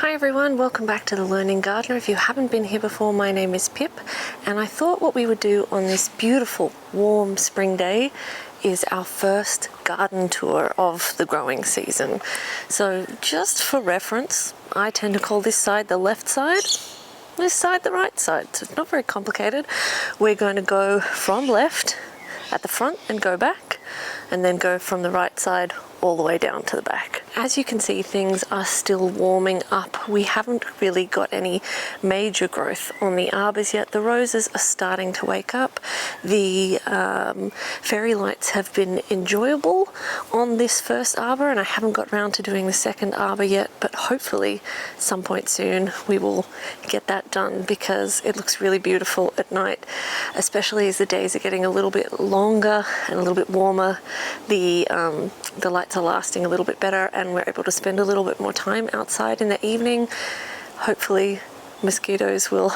Hi everyone, welcome back to The Learning Gardener. If you haven't been here before, my name is Pip, and I thought what we would do on this beautiful, warm spring day is our first garden tour of the growing season. So just for reference, I tend to call this side the left side, this side the right side. So it's not very complicated. We're going to go from left at the front and go back, and then go from the right side all the way down to the back. As you can see, things are still warming up. We haven't really got any major growth on the arbors yet. The roses are starting to wake up. The fairy lights have been enjoyable on this first arbor, and I haven't got round to doing the second arbor yet, but hopefully some point soon we will get that done, because it looks really beautiful at night, especially as the days are getting a little bit longer and a little bit warmer. The lights are lasting a little bit better, and we're able to spend a little bit more time outside in the evening. Hopefully mosquitoes will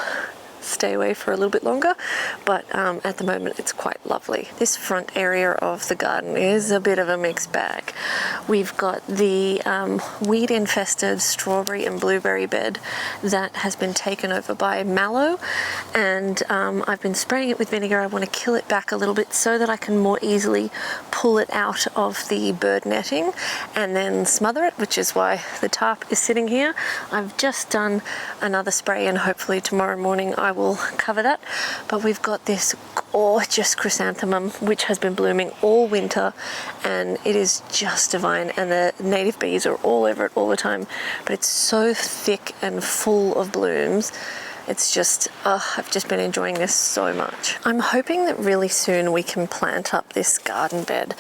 stay away for a little bit longer, but at the moment it's quite lovely. This front area of the garden is a bit of a mixed bag. We've got the weed infested strawberry and blueberry bed that has been taken over by mallow, and I've been spraying it with vinegar. I want to kill it back a little bit so that I can more easily pull it out of the bird netting and then smother it, which is why the tarp is sitting here. I've just done another spray, and hopefully tomorrow morning I will cover that. But we've got this gorgeous chrysanthemum which has been blooming all winter, and it is just divine, and the native bees are all over it all the time, but it's so thick and full of blooms. It's just, I've just been enjoying this so much. I'm hoping that really soon we can plant up this garden bed.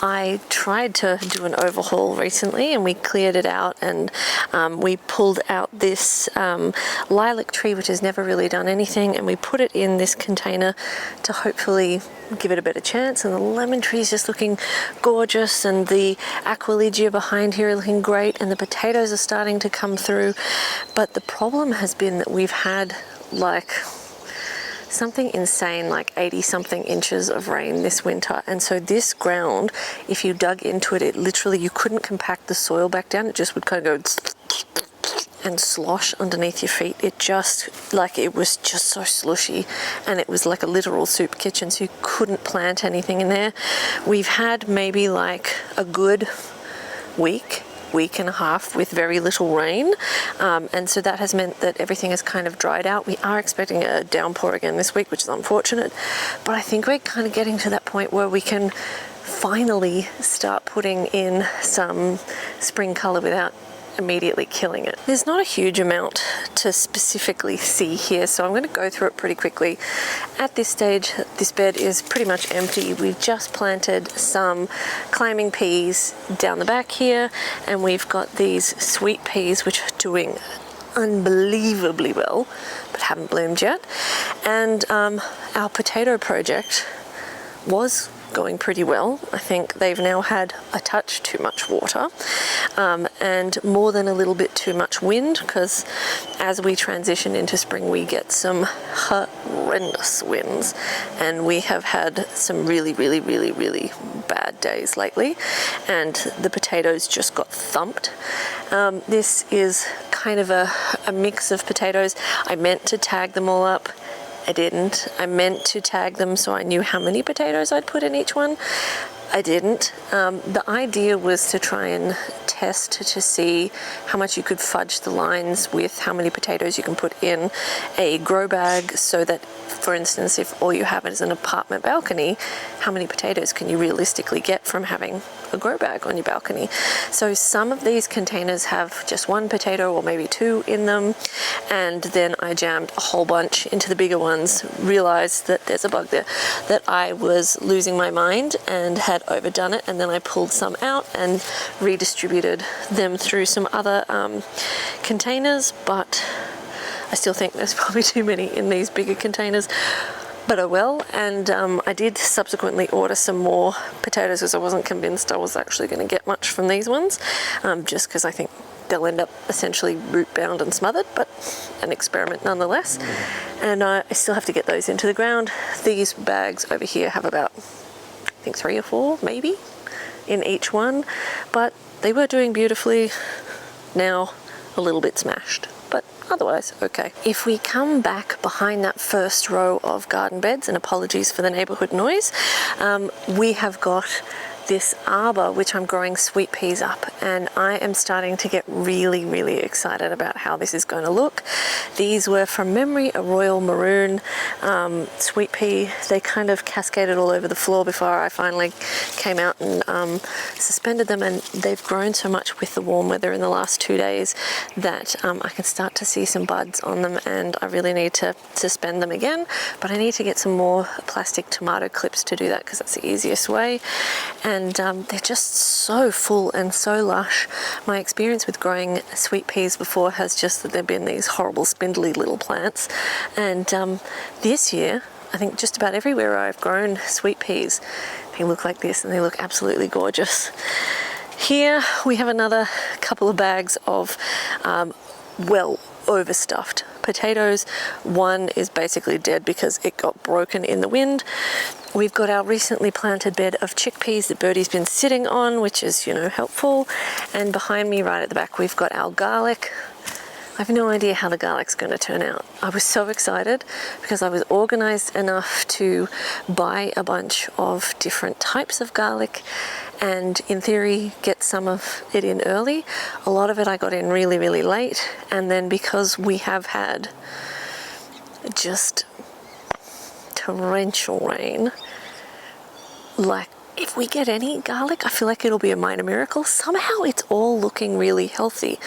I tried to do an overhaul recently, and we cleared it out, and we pulled out this lilac tree which has never really done anything, and we put it in this container to hopefully give it a better chance. And the lemon tree is just looking gorgeous, and the Aquilegia behind here are looking great, and the potatoes are starting to come through. But the problem has been that we've had like something insane, like 80 something inches of rain this winter, and so this ground, if you dug into it, it literally, you couldn't compact the soil back down. It just would kind of go and slosh underneath your feet. It just, like, it was just so slushy, and it was like a literal soup kitchen, so you couldn't plant anything in there. We've had maybe like a good week and a half with very little rain, and so that has meant that everything has kind of dried out. We are expecting a downpour again this week, which is unfortunate, but I think we're kind of getting to that point where we can finally start putting in some spring color without immediately killing it. There's not a huge amount to specifically see here, so I'm going to go through it pretty quickly. At this stage, this bed is pretty much empty. We've just planted some climbing peas down the back here, and we've got these sweet peas which are doing unbelievably well but haven't bloomed yet. And our potato project was going pretty well. I think they've now had a touch too much water, and more than a little bit too much wind, because as we transition into spring we get some horrendous winds, and we have had some really bad days lately, and the potatoes just got thumped. This is kind of a mix of potatoes. I meant to tag them all up. I didn't. I meant to tag them so I knew how many potatoes I'd put in each one. I didn't. The idea was to try and test to see how much you could fudge the lines with how many potatoes you can put in a grow bag, so that, for instance, if all you have is an apartment balcony, how many potatoes can you realistically get from having a grow bag on your balcony? So some of these containers have just one potato or maybe two in them, and then I jammed a whole bunch into the bigger ones, realized that there's a bug there, that I was losing my mind and had overdone it, and then I pulled some out and redistributed them through some other containers, but I still think there's probably too many in these bigger containers, but oh well. And I did subsequently order some more potatoes, because I wasn't convinced I was actually going to get much from these ones, just because I think they'll end up essentially root bound and smothered, but an experiment nonetheless. And I still have to get those into the ground. These bags over here have about, I think, 3 or 4 maybe in each one, but they were doing beautifully. Now a little bit smashed, but otherwise okay. If we come back behind that first row of garden beds, and apologies for the neighborhood noise, we have got this arbor which I'm growing sweet peas up, and I am starting to get really, really excited about how this is going to look. These were from memory a royal maroon sweet pea. They kind of cascaded all over the floor before I finally came out and suspended them, and they've grown so much with the warm weather in the last 2 days that I can start to see some buds on them, and I really need to suspend them again, but I need to get some more plastic tomato clips to do that because that's the easiest way. And they're just so full and so lush. My experience with growing sweet peas before has just that they've been these horrible spindly little plants, and this year I think just about everywhere I've grown sweet peas they look like this, and they look absolutely gorgeous. Here we have another couple of bags of well overstuffed potatoes. One is basically dead because it got broken in the wind. We've got our recently planted bed of chickpeas that Birdie's been sitting on, which is, you know, helpful. And behind me right at the back we've got our garlic. I have no idea how the garlic's going to turn out. I was so excited because I was organized enough to buy a bunch of different types of garlic and in theory get some of it in early. A lot of it I got in really, really late, and then because we have had just torrential rain, like if we get any garlic, I feel like it'll be a minor miracle. Somehow it's all looking really healthy.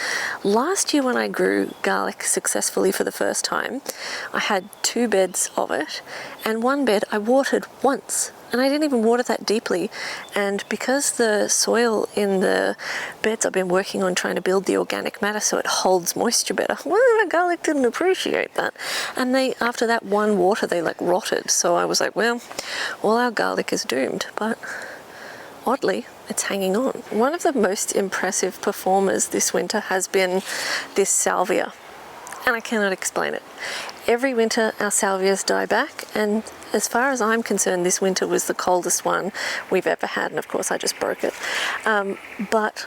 Last year when I grew garlic successfully for the first time, I had 2 beds of it, and one bed I watered once. And I didn't even water that deeply. And because the soil in the beds I've been working on trying to build the organic matter so it holds moisture better, well, the garlic didn't appreciate that. And they, after that one water, they like rotted. So I was like, well, all our garlic is doomed. But oddly, it's hanging on. One of the most impressive performers this winter has been this salvia, and I cannot explain it. Every winter our salvias die back, and as far as I'm concerned this winter was the coldest one we've ever had, and of course I just broke it. But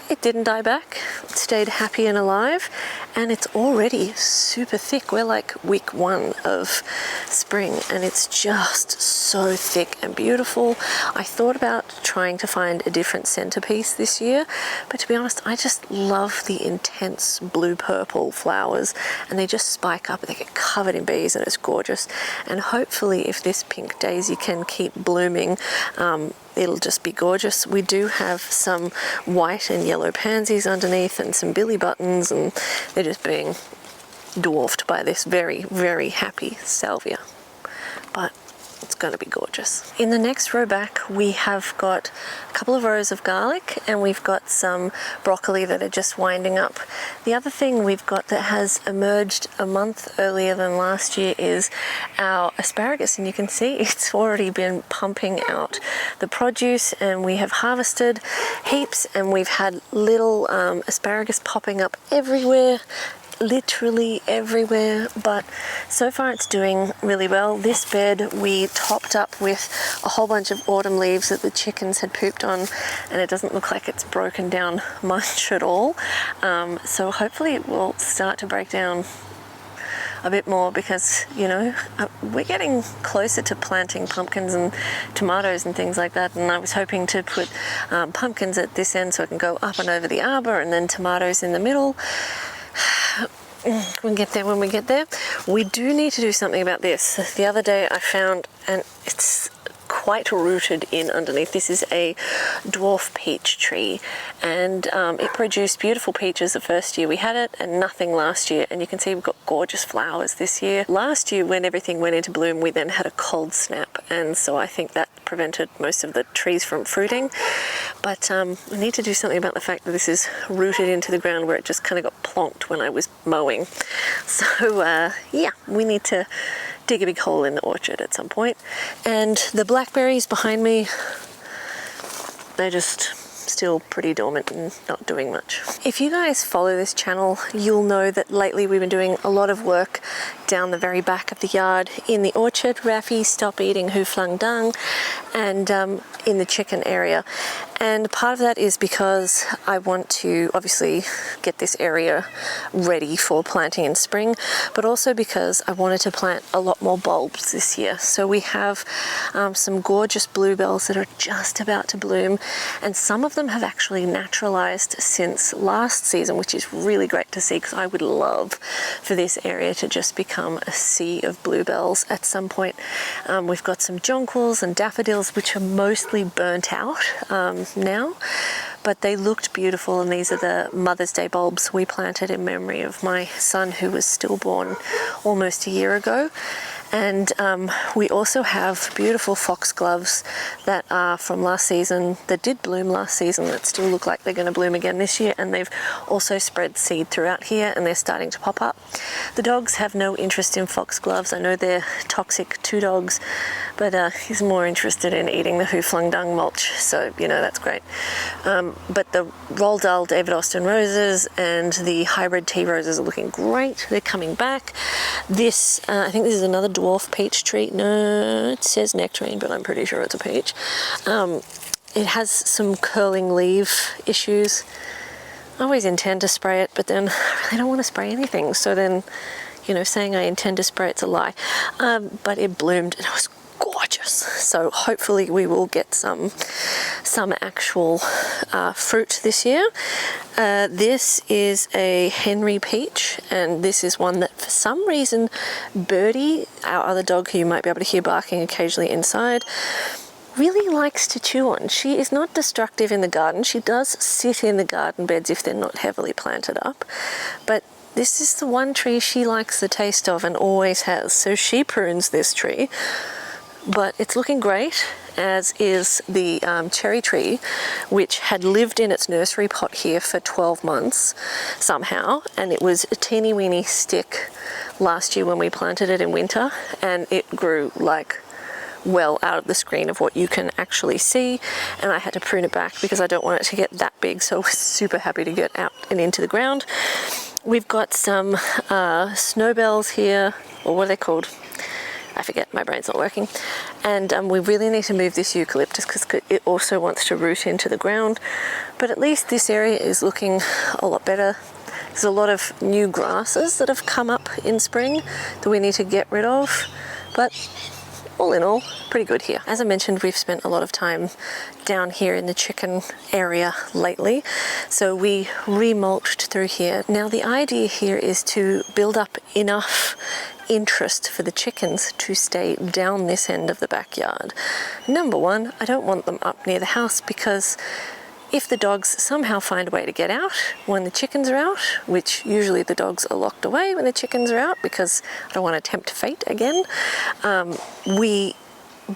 it didn't die back, it stayed happy and alive, and it's already super thick. We're like week 1 of spring and it's just so thick and beautiful. I thought about trying to find a different centerpiece this year, but to be honest, I just love the intense blue-purple flowers, and they just spike up and they get covered in bees, and it's gorgeous. And hopefully if this pink daisy can keep blooming, it'll just be gorgeous. We do have some white and yellow pansies underneath and some billy buttons, and they're just being dwarfed by this very, very happy salvia. But it's going to be gorgeous. In the next row back we have got a couple of rows of garlic, and we've got some broccoli that are just winding up. The other thing we've got that has emerged a month earlier than last year is our asparagus, and you can see it's already been pumping out the produce, and we have harvested heaps, and we've had little asparagus popping up everywhere, literally everywhere, but so far it's doing really well. This bed we topped up with a whole bunch of autumn leaves that the chickens had pooped on, and it doesn't look like it's broken down much at all. So hopefully it will start to break down a bit more, because you know we're getting closer to planting pumpkins and tomatoes and things like that, and I was hoping to put pumpkins at this end so I can go up and over the arbor, and then tomatoes in the middle. We'll get there when we get there. We do need to do something about this. The other day I found, and it's quite rooted in underneath, this is a dwarf peach tree, and it produced beautiful peaches the first year we had it and nothing last year, and you can see we've got gorgeous flowers this year. Last year when everything went into bloom we then had a cold snap, and so I think that prevented most of the trees from fruiting. But we need to do something about the fact that this is rooted into the ground where it just kind of got plonked when I was mowing. So yeah, we need to dig a big hole in the orchard at some point. And the blackberries behind me, they're just still pretty dormant and not doing much. If you guys follow this channel, you'll know that lately we've been doing a lot of work down the very back of the yard in the orchard, Raffy, stop eating Hu Flung Dung, and in the chicken area. And part of that is because I want to obviously get this area ready for planting in spring, but also because I wanted to plant a lot more bulbs this year. So we have some gorgeous bluebells that are just about to bloom, and some of them have actually naturalized since last season, which is really great to see, because I would love for this area to just become a sea of bluebells at some point. We've got some jonquils and daffodils, which are mostly burnt out now, but they looked beautiful, and these are the Mother's Day bulbs we planted in memory of my son, who was stillborn almost a year ago. And we also have beautiful foxgloves that are from last season, that did bloom last season, that still look like they're going to bloom again this year, and they've also spread seed throughout here, and they're starting to pop up. The dogs have no interest in foxgloves. I know they're toxic to dogs, but he's more interested in eating the Hu Flung Dung mulch, so that's great. But the Roald Dahl David Austin roses and the hybrid tea roses are looking great. They're coming back. This, I think this is another dwarf peach tree. No, it says nectarine, but I'm pretty sure it's a peach. It has some curling leaf issues. I always intend to spray it, but then I really don't want to spray anything. So then, saying I intend to spray it's a lie. But it bloomed and it was gorgeous. So hopefully we will get some actual fruit this year. This is a Henry peach, and this is one that for some reason Birdie, our other dog who you might be able to hear barking occasionally inside, really likes to chew on. She is not destructive in the garden. She does sit in the garden beds if they're not heavily planted up, but this is the one tree she likes the taste of and always has. So she prunes this tree, but it's looking great, as is the cherry tree, which had lived in its nursery pot here for 12 months somehow, and it was a teeny weeny stick last year when we planted it in winter, and it grew like well out of the screen of what you can actually see, and I had to prune it back because I don't want it to get that big, so I was super happy to get out and into the ground. We've got some snowbells here, or what are they called? I forget, my brain's not working. And we really need to move this eucalyptus because it also wants to root into the ground. But at least this area is looking a lot better. There's a lot of new grasses that have come up in spring that we need to get rid of. But all in all, pretty good here. As I mentioned, we've spent a lot of time down here in the chicken area lately. So we remulched through here. Now the idea here is to build up enough interest for the chickens to stay down this end of the backyard. Number one, I don't want them up near the house, because if the dogs somehow find a way to get out when the chickens are out, which usually the dogs are locked away when the chickens are out because I don't want to tempt fate again, we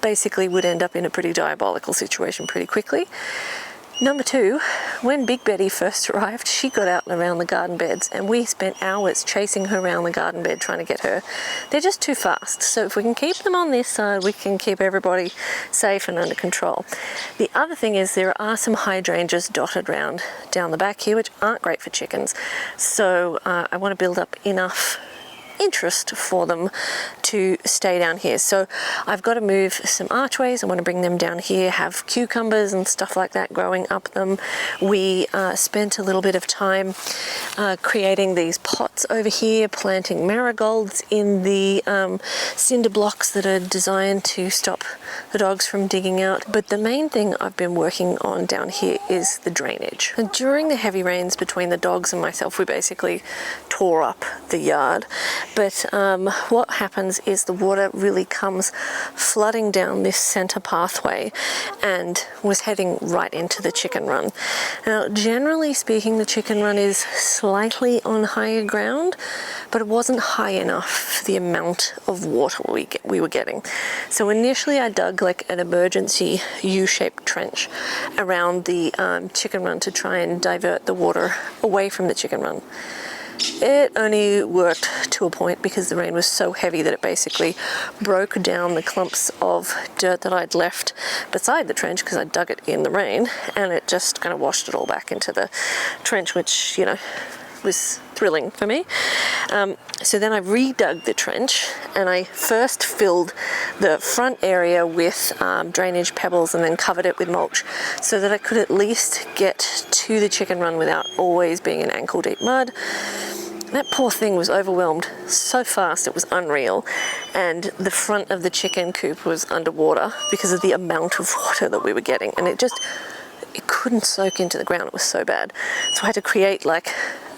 basically would end up in a pretty diabolical situation pretty quickly. Number two, when Big Betty first arrived, she got out and around the garden beds, and we spent hours chasing her around the garden bed trying to get her. They're just too fast. So if we can keep them on this side, we can keep everybody safe and under control. The other thing is there are some hydrangeas dotted around down the back here, which aren't great for chickens. So I want to build up enough interest for them to stay down here. So I've got to move some archways. I want to bring them down here, have cucumbers and stuff like that growing up them. We spent a little bit of time creating these pots over here, planting marigolds in the cinder blocks that are designed to stop the dogs from digging out. But the main thing I've been working on down here is the drainage. And during the heavy rains between the dogs and myself, we basically tore up the yard. But what happens is the water really comes flooding down this center pathway and was heading right into the chicken run. Now, generally speaking, the chicken run is slightly on higher ground, but it wasn't high enough for the amount of water we were getting. So initially I dug like an emergency U-shaped trench around the chicken run to try and divert the water away from the chicken run. It only worked to a point because the rain was so heavy that it basically broke down the clumps of dirt that I'd left beside the trench because I dug it in the rain, and it just kind of washed it all back into the trench, which, you know, was thrilling for me. So then I redug the trench, and I first filled the front area with drainage pebbles and then covered it with mulch so that I could at least get to the chicken run without always being in ankle deep mud. That poor thing was overwhelmed so fast it was unreal, and the front of the chicken coop was underwater because of the amount of water that we were getting, and it couldn't soak into the ground. It was so bad. So I had to create like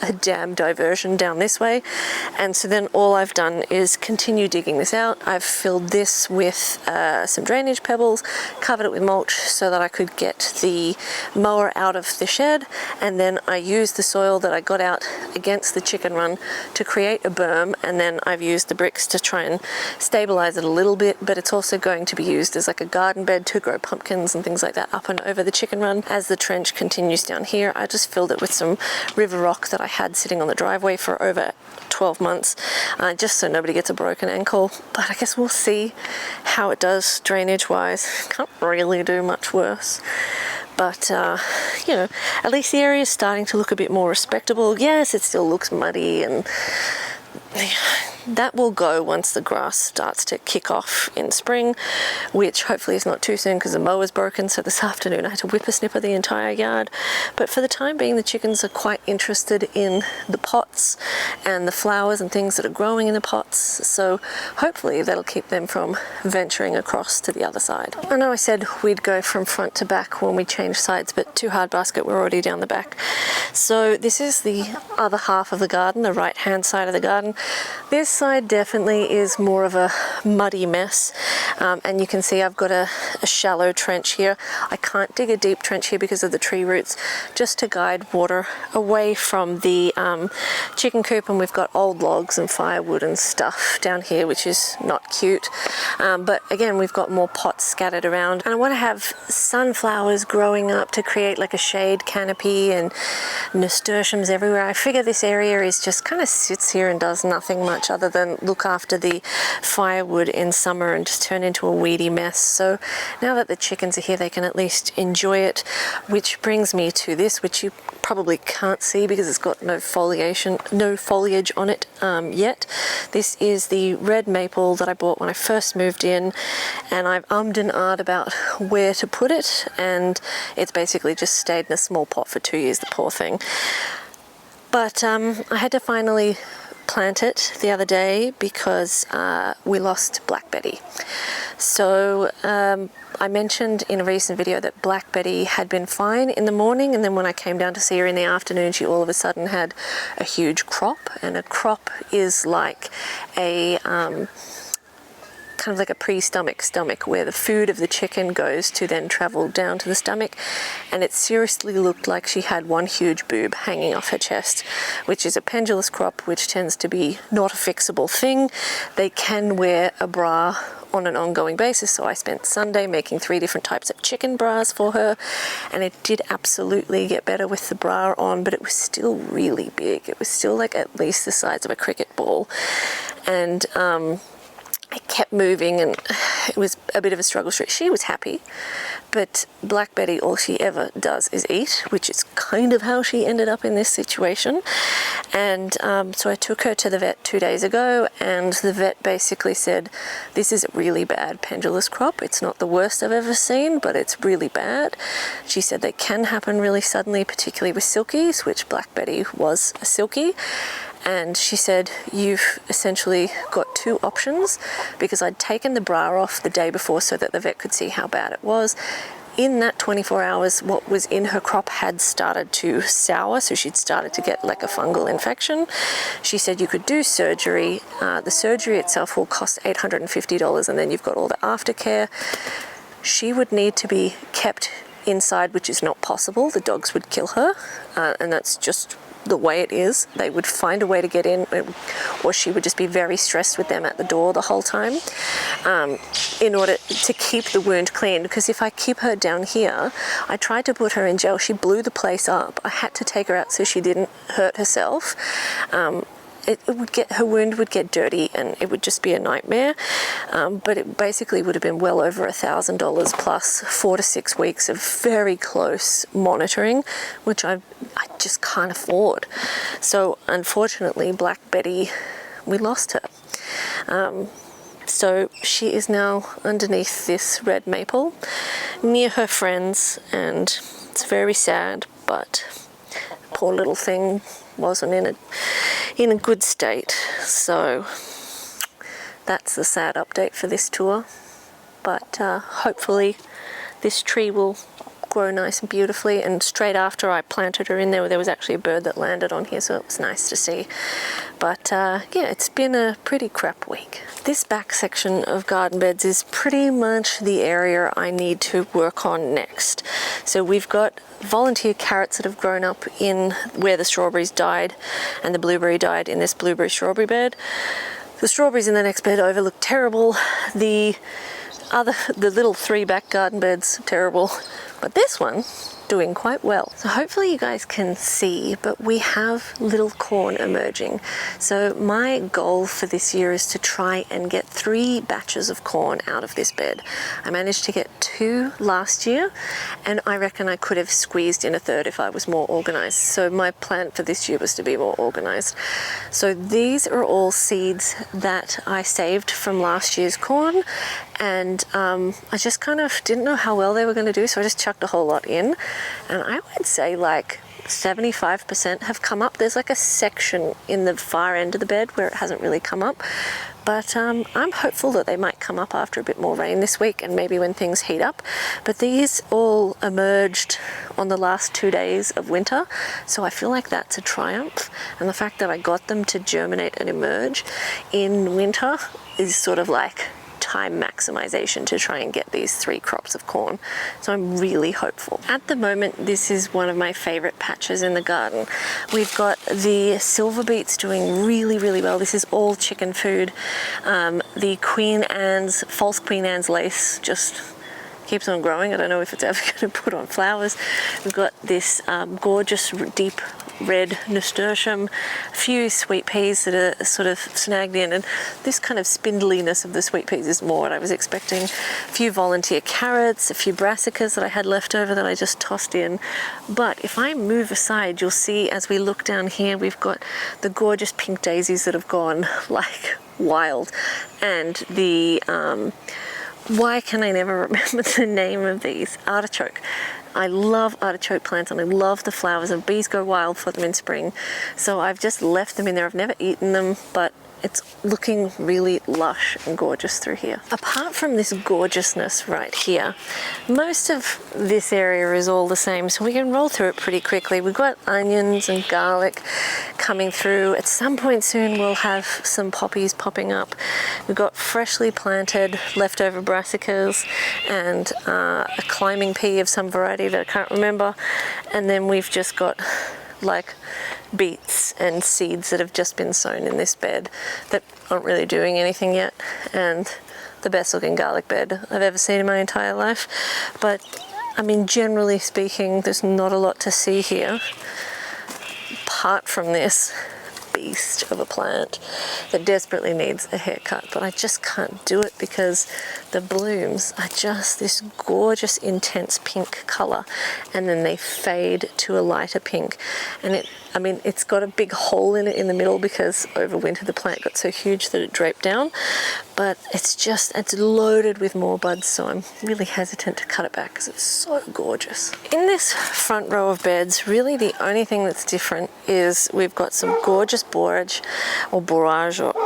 a dam diversion down this way, and so then all I've done is continue digging this out. I've filled this with some drainage pebbles, covered it with mulch so that I could get the mower out of the shed, and then I used the soil that I got out against the chicken run to create a berm, and then I've used the bricks to try and stabilize it a little bit, but it's also going to be used as like a garden bed to grow pumpkins and things like that up and over the chicken run. As the trench continues down here, I just filled it with some river rock that I had sitting on the driveway for over 12 months, just so nobody gets a broken ankle. But I guess we'll see how it does drainage wise. Can't really do much worse. But, you know, at least the area is starting to look a bit more respectable. Yes, it still looks muddy, and that will go once the grass starts to kick off in spring, which hopefully is not too soon because the mower's broken. So this afternoon I had to whippersnipper the entire yard. But for the time being, the chickens are quite interested in the pots and the flowers and things that are growing in the pots. So hopefully that'll keep them from venturing across to the other side. I know I said we'd go from front to back when we change sides, but too hard basket, we're already down the back. So this is the other half of the garden, the right hand side of the garden. This side definitely is more of a muddy mess, and you can see I've got a shallow trench here. I can't dig a deep trench here because of the tree roots, just to guide water away from the chicken coop, and we've got old logs and firewood and stuff down here, which is not cute. But again, we've got more pots scattered around, and I want to have sunflowers growing up to create like a shade canopy and nasturtiums everywhere. I figure this area is just kind of sits here and does nothing much other than look after the firewood in summer and just turn into a weedy mess. So now that the chickens are here, they can at least enjoy it, which brings me to this, which you probably can't see because it's got no foliage on it yet. This is the red maple that I bought when I first moved in, and I've ummed and ahed about where to put it, and it's basically just stayed in a small pot for 2 years, the poor thing. But I had to finally plant it the other day because we lost Black Betty. So I mentioned in a recent video that Black Betty had been fine in the morning, and then when I came down to see her in the afternoon, she all of a sudden had a huge crop, and a crop is like a kind of like a pre-stomach where the food of the chicken goes to then travel down to the stomach, and it seriously looked like she had one huge boob hanging off her chest, which is a pendulous crop, which tends to be not a fixable thing. They can wear a bra on an ongoing basis, so I spent Sunday making 3 different types of chicken bras for her, and it did absolutely get better with the bra on, but it was still really big. It was still like at least the size of a cricket ball, and I kept moving, and it was a bit of a struggle. She was happy, but Black Betty, all she ever does is eat, which is kind of how she ended up in this situation. And so I took her to the vet 2 days ago, and the vet basically said, this is a really bad pendulous crop. It's not the worst I've ever seen, but it's really bad. She said they can happen really suddenly, particularly with silkies, which Black Betty was a silkie. And she said, you've essentially got 2 options, because I'd taken the bra off the day before so that the vet could see how bad it was. In that 24 hours, what was in her crop had started to sour, so she'd started to get like a fungal infection. She said you could do surgery. The surgery itself will cost $850, and then you've got all the aftercare. She would need to be kept inside, which is not possible. The dogs would kill her, and that's just the way it is. They would find a way to get in, or she would just be very stressed with them at the door the whole time, in order to keep the wound clean. Because if I keep her down here, I tried to put her in gel, she blew the place up. I had to take her out so she didn't hurt herself. her wound would get dirty and it would just be a nightmare. But it basically would have been well over $1,000 plus 4 to 6 weeks of very close monitoring, which I just can't afford. So unfortunately, Black Betty, we lost her. So she is now underneath this red maple near her friends, and it's very sad, but poor little thing wasn't in a good state. So that's the sad update for this tour, but hopefully this tree will grow nice and beautifully. And straight after I planted her in there was actually a bird that landed on here, so it was nice to see. But yeah, it's been a pretty crap week. This back section of garden beds is pretty much the area I need to work on next. So we've got volunteer carrots that have grown up in where the strawberries died and the blueberry died in this blueberry strawberry bed. The strawberries in the next bed over look terrible. The little 3 back garden beds, terrible. But this one, doing quite well. So hopefully you guys can see, but we have little corn emerging. So my goal for this year is to try and get 3 batches of corn out of this bed. I managed to get 2 last year, and I reckon I could have squeezed in a 3rd if I was more organized. So my plan for this year was to be more organized. So these are all seeds that I saved from last year's corn, and I just kind of didn't know how well they were going to do, so I just chucked a whole lot in, and I would say like 75% have come up. There's like a section in the far end of the bed where it hasn't really come up, but I'm hopeful that they might come up after a bit more rain this week and maybe when things heat up. But these all emerged on the last 2 days of winter, so I feel like that's a triumph, and the fact that I got them to germinate and emerge in winter is sort of like time maximization to try and get these 3 crops of corn. So I'm really hopeful. At the moment, this is one of my favorite patches in the garden. We've got the silver beets doing really, really well. This is all chicken food. The false Queen Anne's lace just keeps on growing. I don't know if it's ever going to put on flowers. We've got this gorgeous deep red nasturtium, a few sweet peas that are sort of snagged in, and this kind of spindliness of the sweet peas is more what I was expecting. A few volunteer carrots, a few brassicas that I had left over that I just tossed in. But if I move aside, you'll see as we look down here, we've got the gorgeous pink daisies that have gone like wild, and the why can I never remember the name of these? Artichoke. I love artichoke plants and I love the flowers, and bees go wild for them in spring. So I've just left them in there. I've never eaten them, but it's looking really lush and gorgeous through here. Apart from this gorgeousness right here, most of this area is all the same, so we can roll through it pretty quickly. We've got onions and garlic coming through. At some point soon we'll have some poppies popping up. We've got freshly planted leftover brassicas and a climbing pea of some variety that I can't remember. And then we've just got like beets and seeds that have just been sown in this bed that aren't really doing anything yet, and the best looking garlic bed I've ever seen in my entire life. But I mean, generally speaking, there's not a lot to see here apart from this beast of a plant that desperately needs a haircut, but I just can't do it because the blooms are just this gorgeous intense pink color, and then they fade to a lighter pink, and it's got a big hole in it in the middle because over winter the plant got so huge that it draped down, but it's loaded with more buds, so I'm really hesitant to cut it back because it's so gorgeous. In this front row of beds, really the only thing that's different is we've got some gorgeous borage, or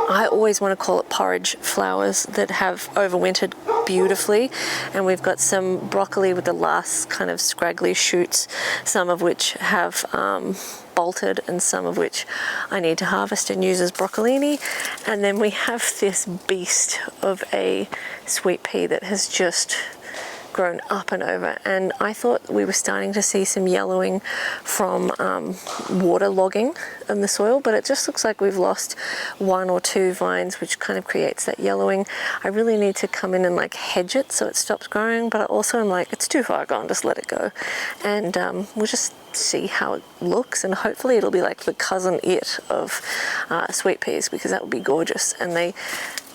I always want to call it porridge flowers that have overwintered beautifully, and we've got some broccoli with the last kind of scraggly shoots, some of which have bolted and some of which I need to harvest and use as broccolini. And then we have this beast of a sweet pea that has just grown up and over, and I thought we were starting to see some yellowing from water logging in the soil, but it just looks like we've lost 1 or 2 vines, which kind of creates that yellowing. I really need to come in and like hedge it so it stops growing, but I also am like, it's too far gone, just let it go. And we'll just see how it looks, and hopefully it'll be like the cousin of sweet peas, because that would be gorgeous. And they,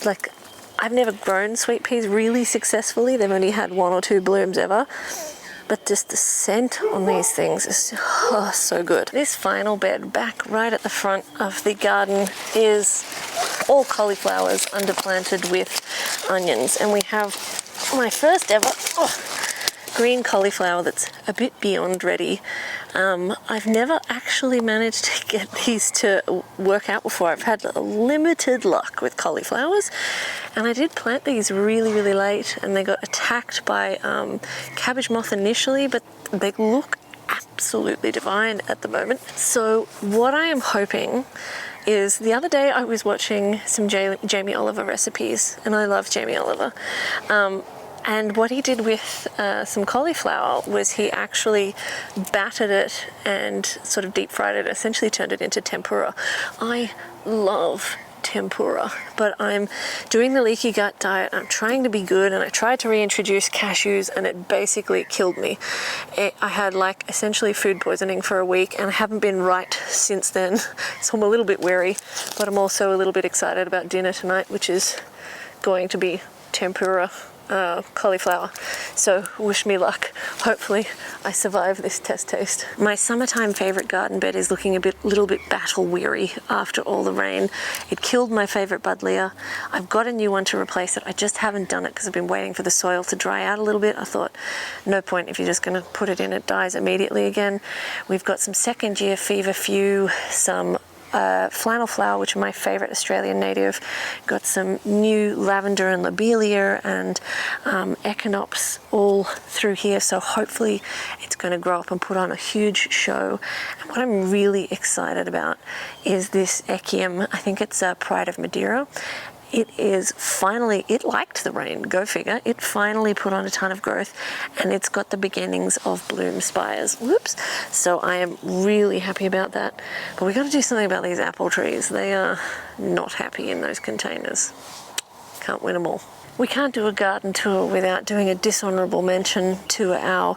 like, I've never grown sweet peas really successfully. They've only had 1 or 2 blooms ever. But just the scent on these things is so good. This final bed back right at the front of the garden is all cauliflowers underplanted with onions. And we have my first ever green cauliflower that's a bit beyond ready. I've never actually managed to get these to work out before. I've had limited luck with cauliflowers, and I did plant these really, really late, and they got attacked by cabbage moth initially, but they look absolutely divine at the moment. So what I am hoping is, the other day I was watching some Jamie Oliver recipes, and I love Jamie Oliver. And what he did with some cauliflower was he actually battered it and sort of deep fried it, essentially turned it into tempura. I love tempura, but I'm doing the leaky gut diet. I'm trying to be good, and I tried to reintroduce cashews, and it basically killed me. I had like essentially food poisoning for a week, and I haven't been right since then. So I'm a little bit wary, but I'm also a little bit excited about dinner tonight, which is going to be tempura cauliflower. So wish me luck. Hopefully I survive this test taste. My summertime favorite garden bed is looking little bit battle weary after all the rain. It killed my favorite buddleia. I've got a new one to replace it. I just haven't done it because I've been waiting for the soil to dry out a little bit. I thought, no point, if you're just going to put it in, it dies immediately again. We've got some second year feverfew, some flannel flower, which are my favorite Australian native. Got some new lavender and lobelia and echinops all through here, so hopefully it's going to grow up and put on a huge show. And what I'm really excited about is this echium. I think it's Pride of Madeira. It is finally, it liked the rain, go figure. It finally put on a ton of growth, and it's got the beginnings of bloom spires. Whoops. So I am really happy about that. But we got to do something about these apple trees. They are not happy in those containers. Can't win them all. We can't do a garden tour without doing a dishonorable mention to our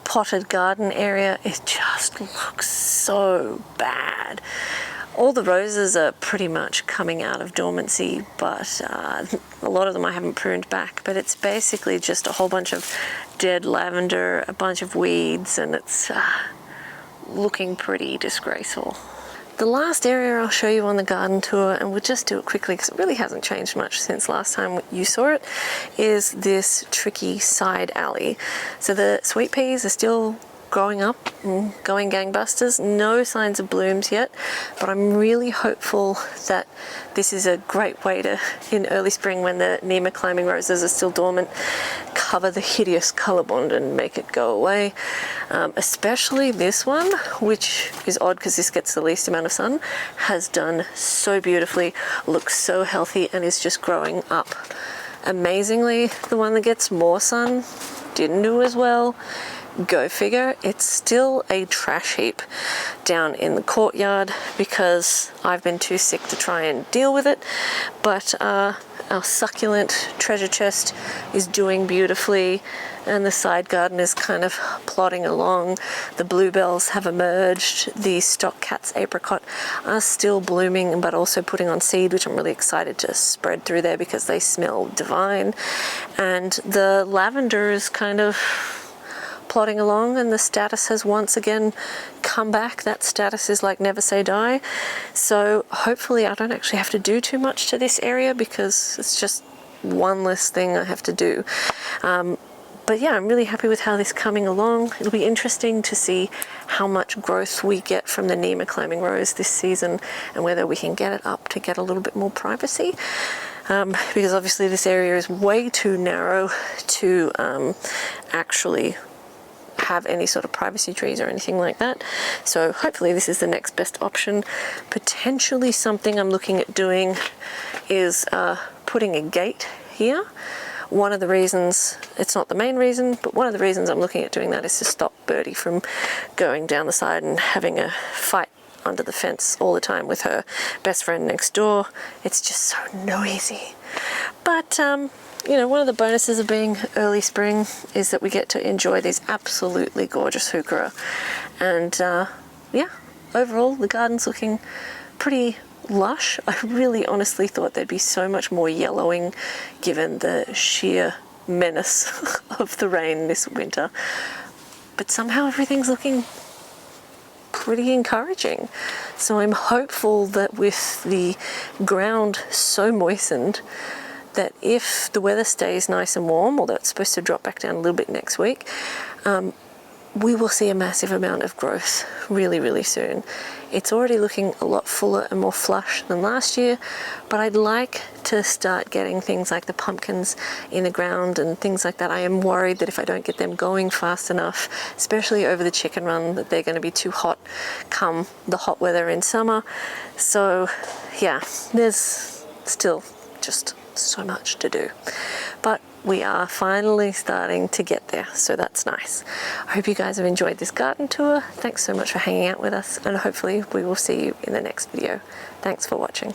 potted garden area. It just looks so bad. All the roses are pretty much coming out of dormancy, but a lot of them I haven't pruned back. But it's basically just a whole bunch of dead lavender, a bunch of weeds, and it's looking pretty disgraceful. The last area I'll show you on the garden tour, and we'll just do it quickly because it really hasn't changed much since last time you saw it, is this tricky side alley. So the sweet peas are still growing up and going gangbusters. No signs of blooms yet, but I'm really hopeful that this is a great way to, in early spring when the Nema climbing roses are still dormant, cover the hideous colour bond and make it go away. Especially this one, which is odd because this gets the least amount of sun, has done so beautifully, looks so healthy, and is just growing up amazingly. The one that gets more sun didn't do as well. Go figure. It's still a trash heap down in the courtyard because I've been too sick to try and deal with it. But our succulent treasure chest is doing beautifully, and the side garden is kind of plodding along. The bluebells have emerged. The stock cat's apricot are still blooming, but also putting on seed, which I'm really excited to spread through there because they smell divine. And the lavender is kind of plodding along, and the status has once again come back. That status is like never say die. So hopefully I don't actually have to do too much to this area because it's just one less thing I have to do. But yeah, I'm really happy with how this is coming along. It'll be interesting to see how much growth we get from the Nema climbing rose this season, and whether we can get it up to get a little bit more privacy. Because obviously this area is way too narrow to actually have any sort of privacy trees or anything like that. So hopefully this is the next best option. Potentially something I'm looking at doing is putting a gate here, one of the reasons, it's not the main reason, but one of the reasons I'm looking at doing that is to stop Birdie from going down the side and having a fight under the fence all the time with her best friend next door. It's just so noisy. But you know, one of the bonuses of being early spring is that we get to enjoy these absolutely gorgeous heuchera. And yeah, overall the garden's looking pretty lush. I really honestly thought there'd be so much more yellowing given the sheer menace of the rain this winter. But somehow everything's looking pretty encouraging. So I'm hopeful that with the ground so moistened, that if the weather stays nice and warm, although it's supposed to drop back down a little bit next week, we will see a massive amount of growth really, really soon. It's already looking a lot fuller and more flush than last year, but I'd like to start getting things like the pumpkins in the ground and things like that. I am worried that if I don't get them going fast enough, especially over the chicken run, that they're going to be too hot come the hot weather in summer. So yeah, there's still just so much to do, but we are finally starting to get there, so that's nice. I hope you guys have enjoyed this garden tour. Thanks so much for hanging out with us, and hopefully we will see you in the next video. Thanks for watching.